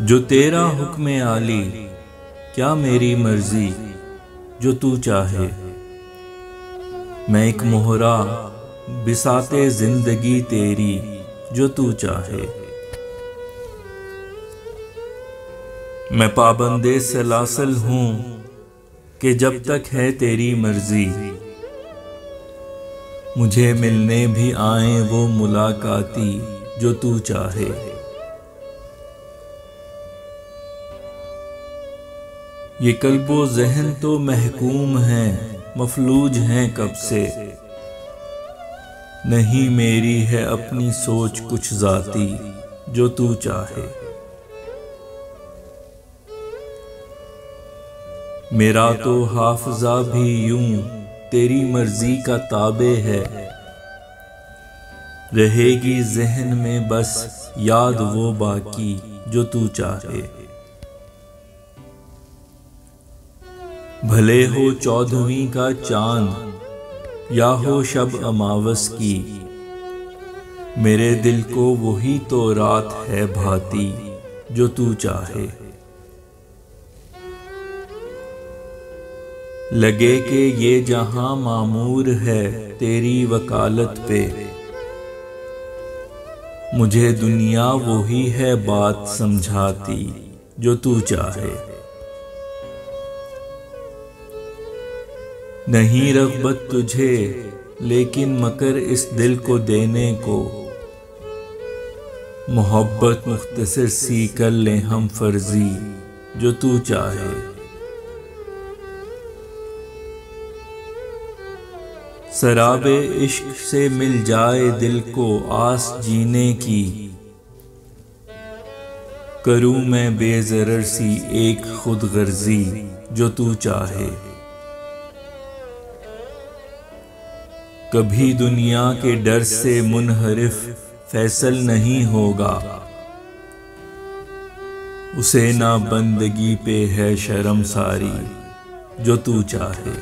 जो तेरा हुक्म आली, क्या मेरी मर्जी जो तू चाहे। मैं एक मोहरा बिसाते जिंदगी तेरी जो तू चाहे। मैं पाबंदे सलासल हूँ कि जब तक है तेरी मर्जी, मुझे मिलने भी आए वो मुलाकाती जो तू चाहे। ये कल्बो ज़हन तो महकूम हैं, मफलूज हैं कब से। नहीं मेरी है अपनी सोच कुछ ज़ाती जो तू चाहे। मेरा तो हाफ़ज़ा भी यूं तेरी मर्जी का ताबे है। रहेगी ज़हन में बस याद वो बाकी जो तू चाहे। भले हो 14वीं का चांद या हो शब अमावस की, मेरे दिल को वही तो रात है भाती जो तू चाहे। लगे कि ये जहां मामूर है तेरी वकालत पे, मुझे दुनिया वही है बात समझाती जो तू चाहे। नहीं रग़बत तुझे लेकिन मकर इस दिल को देने को, मोहब्बत मुख्तसर सी कर ले हम फर्जी जो तू चाहे। सराबे इश्क से मिल जाए दिल को आस जीने की, करूं मैं बेज़रर सी एक खुद गर्जी जो तू चाहे। कभी दुनिया के डर से मुनहरिफ फैसल नहीं होगा, उसे ना बंदगी पे है शर्मसारी जो तू चाहे।